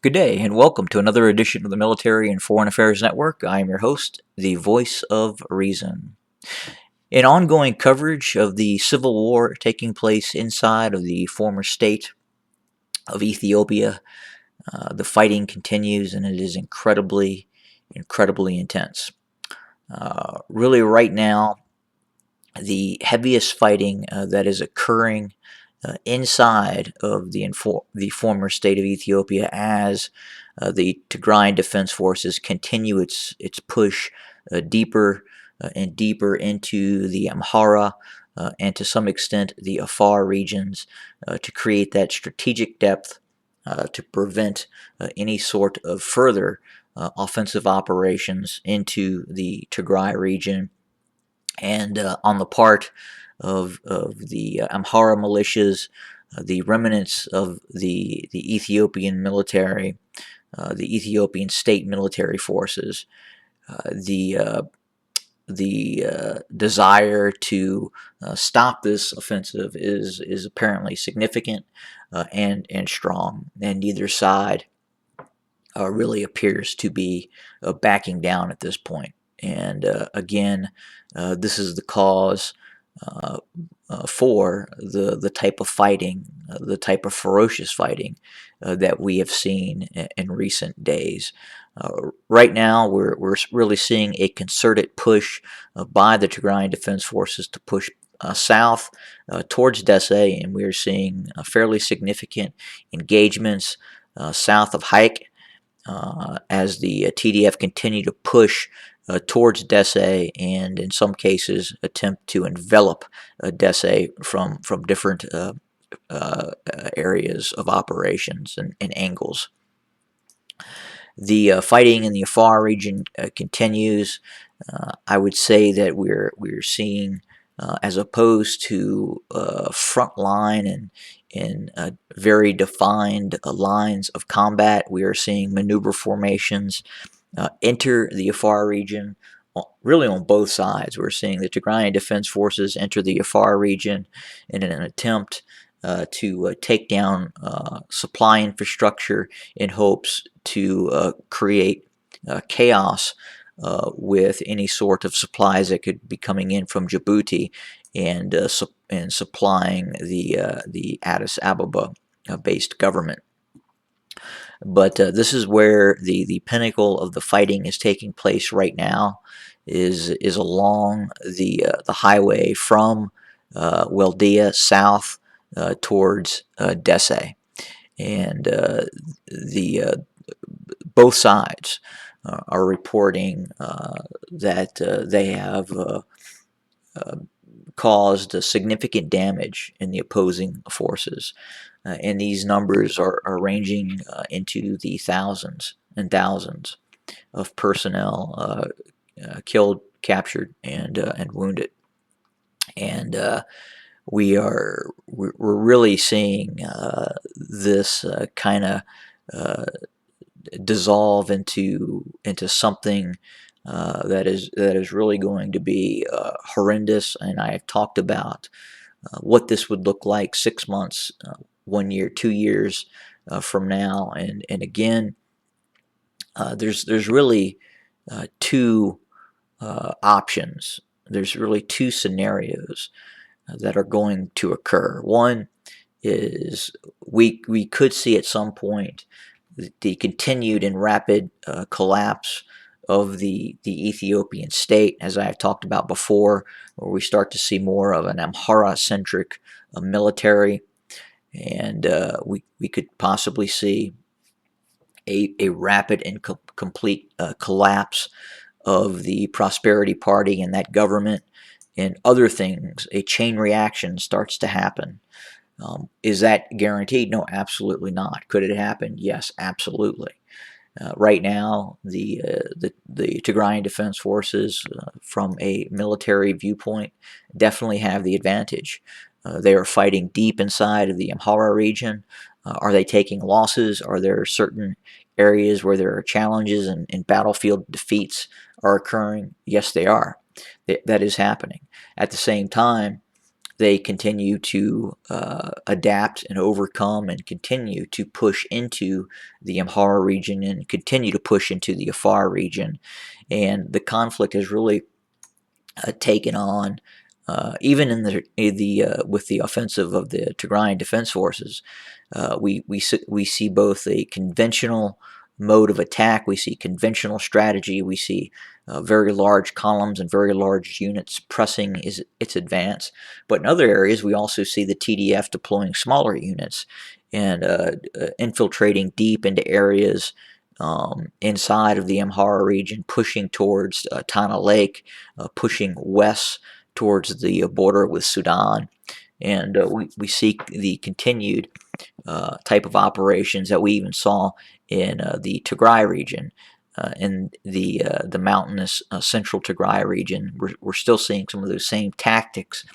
Good day, and welcome to another edition of the Military and Foreign Affairs Network. I am your host, the voice of reason. In ongoing coverage of the civil war taking place inside of the former state of Ethiopia, the fighting continues and it is incredibly intense. Really, right now, the heaviest fighting that is occurring inside of the former state of Ethiopia as the Tigrayan Defense Forces continue its push deeper and deeper into the Amhara and to some extent the Afar regions to create that strategic depth to prevent any sort of further offensive operations into the Tigray region and on the part of the Amhara militias, the remnants of the Ethiopian military, the Ethiopian state military forces, the desire to stop this offensive is apparently significant and strong, and neither side really appears to be backing down at this point. And again, this is the cause uh, for the type of fighting, the type of ferocious fighting that we have seen in recent days. Right now, we're really seeing a concerted push by the Tigrayan Defense Forces to push south towards Desse, and we are seeing fairly significant engagements south of Hike as the TDF continue to push towards Desse and in some cases attempt to envelop Desse from different areas of operations and angles. The fighting in the Afar region continues. I would say that we're seeing, as opposed to front line and very defined lines of combat, we are seeing maneuver formations enter the Afar region. Really, on both sides, we're seeing the Tigrayan Defense Forces enter the Afar region in an attempt to take down supply infrastructure in hopes to create chaos with any sort of supplies that could be coming in from Djibouti and supplying the Addis Ababa based government. But this is where the pinnacle of the fighting is taking place right now. Is along the highway from Weldia south towards Desse, and the both sides are reporting that they have caused significant damage in the opposing forces. And these numbers are ranging into the thousands and thousands of personnel killed, captured, and wounded. And we're really seeing this kind of dissolve into something that is really going to be horrendous. And I have talked about what this would look like 6 months, 1 year, 2 years from now. And again, there's really two options. There's really two scenarios that are going to occur. One is we could see at some point the continued and rapid collapse of the Ethiopian state, as I have talked about before, where we start to see more of an Amhara-centric military, and we could possibly see a rapid and complete collapse of the Prosperity Party and that government, and other things. A chain reaction starts to happen. Is that guaranteed? No, absolutely not. Could it happen? Yes, absolutely. Right now, the Tigrayan Defense Forces, from a military viewpoint, definitely have the advantage. They are fighting deep inside of the Amhara region. Are they taking losses? Are there certain areas where there are challenges and battlefield defeats are occurring? Yes, they are. That is happening. At the same time, they continue to adapt and overcome and continue to push into the Amhara region and continue to push into the Afar region. And the conflict has really taken on, even in the with the offensive of the Tigrayan Defense Forces. We see both a conventional mode of attack, we see conventional strategy, we see very large columns and very large units pressing its advance. But in other areas, we also see the TDF deploying smaller units and infiltrating deep into areas inside of the Amhara region, pushing towards Tana Lake, pushing west towards the border with Sudan. And we see the continued type of operations that we even saw in the Tigray region. In the mountainous central Tigray region, we're still seeing some of those same tactics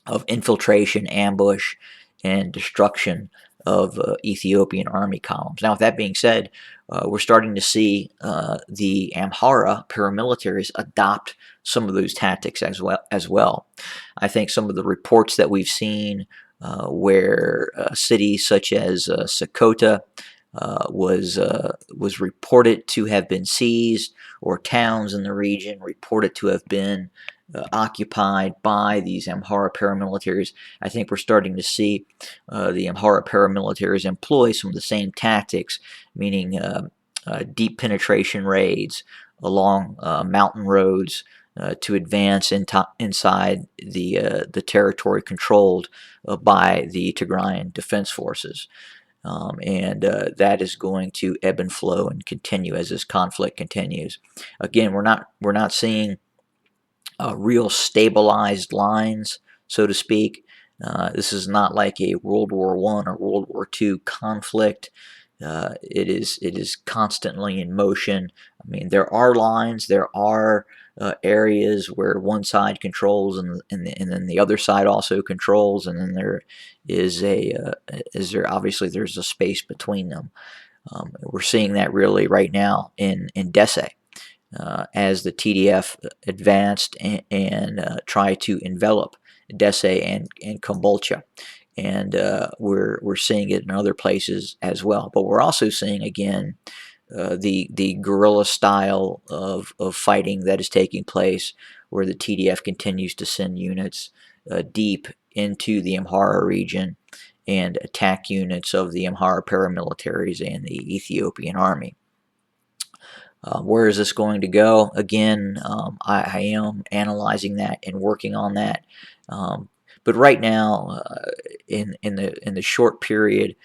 of infiltration, ambush, and destruction of Ethiopian army columns. Now, with that being said, we're starting to see the Amhara paramilitaries adopt some of those tactics as well. I think some of the reports that we've seen where cities such as Sokoto was reported to have been seized, or towns in the region reported to have been occupied by these Amhara paramilitaries. I think we're starting to see the Amhara paramilitaries employ some of the same tactics, meaning deep penetration raids along mountain roads to advance inside the territory controlled by the Tigrayan Defense Forces. And that is going to ebb and flow and continue as this conflict continues. Again, we're not seeing real stabilized lines, so to speak. This is not like a World War I or World War II conflict. It is constantly in motion. I mean, there are lines, there are areas where one side controls and then the other side also controls, and then there is obviously there's a space between them. We're seeing that really right now in Dese. As the TDF advanced and tried to envelop Dese and Kombolcha. And we're seeing it in other places as well. But we're also seeing, again, the guerrilla style of fighting that is taking place, where the TDF continues to send units deep into the Amhara region and attack units of the Amhara paramilitaries and the Ethiopian army. Where is this going to go? Again, I am analyzing that and working on that. But right now, in the short period,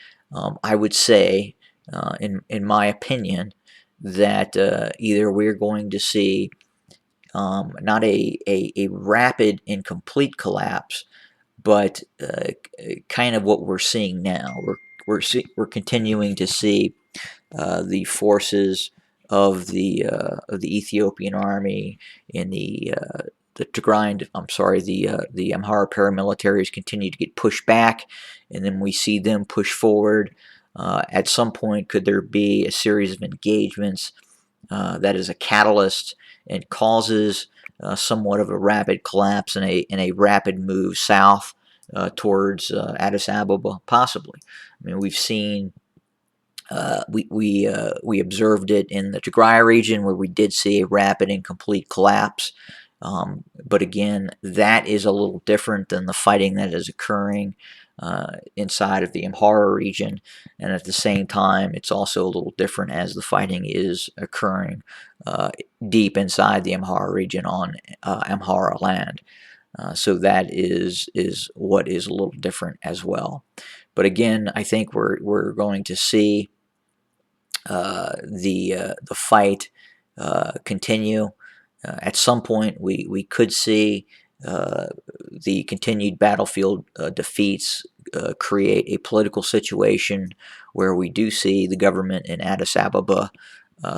I would say, in my opinion, that either we're going to see not a rapid and complete collapse, but kind of what we're seeing now. We're continuing to see the forces of the Ethiopian army and the Tigrayan, I'm sorry, the Amhara paramilitaries continue to get pushed back, and then we see them push forward. At some point, could there be a series of engagements that is a catalyst and causes somewhat of a rapid collapse and a rapid move south towards Addis Ababa? Possibly. I mean, we've seen. We observed it in the Tigray region, where we did see a rapid and complete collapse. But again, that is a little different than the fighting that is occurring inside of the Amhara region, and at the same time, it's also a little different as the fighting is occurring deep inside the Amhara region on Amhara land. So that is what is a little different as well. But again, I think we're going to see the fight continue. At some point, we could see the continued battlefield defeats create a political situation where we do see the government in Addis Ababa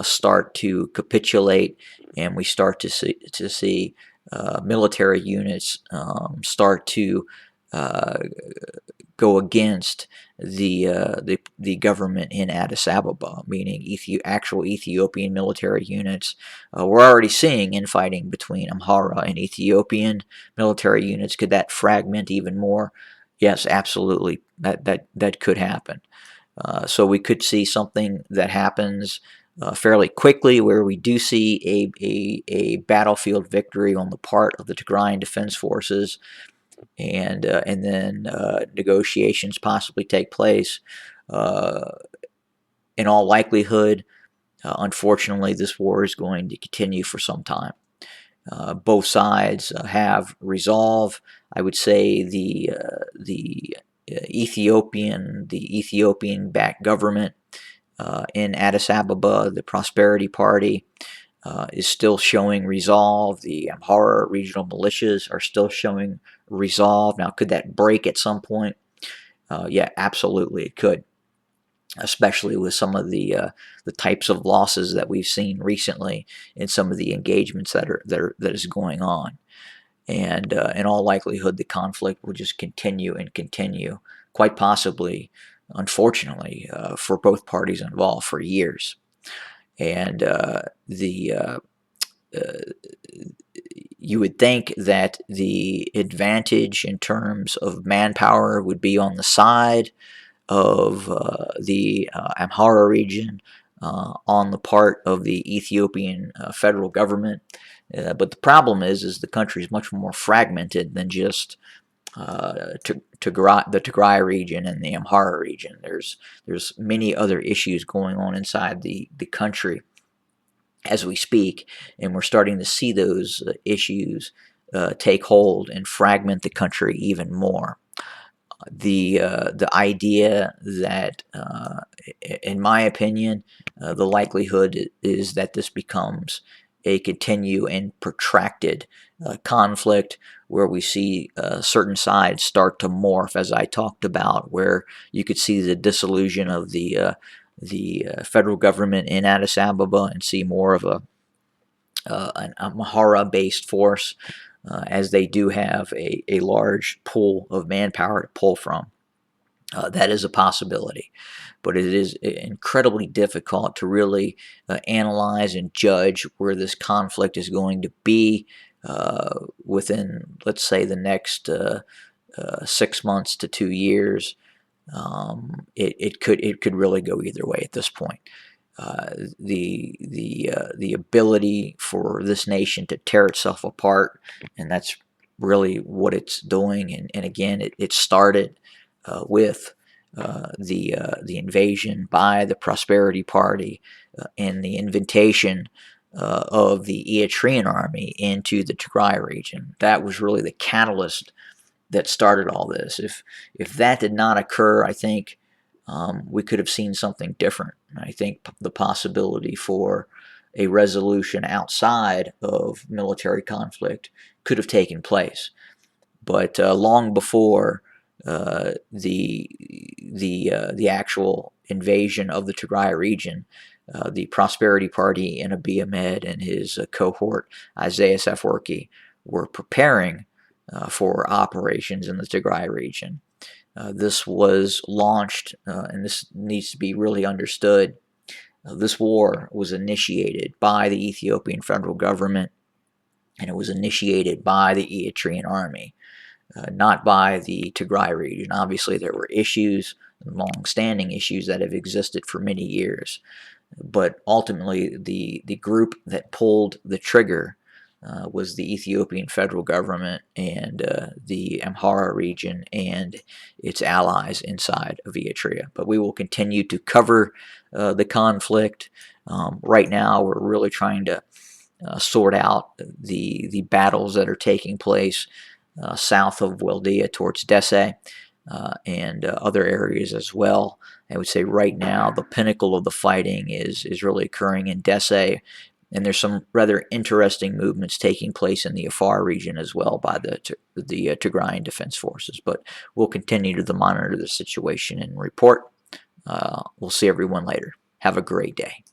start to capitulate, and we start to see military units start to go against the government in Addis Ababa, meaning actual Ethiopian military units. We're already seeing infighting between Amhara and Ethiopian military units. Could that fragment even more? Yes, absolutely. That could happen. So we could see something that happens fairly quickly, where we do see a battlefield victory on the part of the Tigrayan Defense Forces, and then negotiations possibly take place. Uh, in all likelihood, unfortunately, this war is going to continue for some time. Both sides have resolve. I would say the Ethiopian-backed government in Addis Ababa, the Prosperity Party, is still showing resolve. The Amhara regional militias are still showing resolve. Now, could that break at some point? Yeah, absolutely, it could. Especially with some of the types of losses that we've seen recently in some of the engagements that is going on, and in all likelihood, the conflict will just continue and continue, quite possibly, unfortunately, for both parties involved, for years. And you would think that the advantage in terms of manpower would be on the side of the Amhara region, on the part of the Ethiopian federal government. But the problem is the country is much more fragmented than just the Tigray region and the Amhara region. There's many other issues going on inside the country as we speak, and we're starting to see those issues take hold and fragment the country even more. The idea that, in my opinion, the likelihood is that this becomes a continue and protracted conflict, where we see certain sides start to morph, as I talked about, where you could see the dissolution of the federal government in Addis Ababa and see more of an Amhara-based force, as they do have a large pool of manpower to pull from. That is a possibility, but it is incredibly difficult to really analyze and judge where this conflict is going to be within, let's say, the next 6 months to 2 years. It could really go either way at this point. The ability for this nation to tear itself apart, and that's really what it's doing. And again, it started with the invasion by the Prosperity Party and the invitation of the Eritrean army into the Tigray region. That was really the catalyst that started all this. If that did not occur, I think we could have seen something different. I think the possibility for a resolution outside of military conflict could have taken place. But long before the actual invasion of the Tigray region, the Prosperity Party and Abiy Ahmed and his cohort, Isaias Afwerki, were preparing for operations in the Tigray region. This was launched, and this needs to be really understood. This war was initiated by the Ethiopian federal government, and it was initiated by the Eritrean army, not by the Tigray region. Obviously, there were issues, long-standing issues that have existed for many years, but ultimately, the group that pulled the trigger was the Ethiopian federal government and the Amhara region and its allies inside of Eritrea. But we will continue to cover the conflict. Right now, we're really trying to sort out the battles that are taking place south of Waldea towards Desse, and other areas as well. I would say right now the pinnacle of the fighting is really occurring in Desse, and there's some rather interesting movements taking place in the Afar region as well by the Tigrayan Defense Forces. But we'll continue to monitor the situation and report. We'll see everyone later. Have a great day.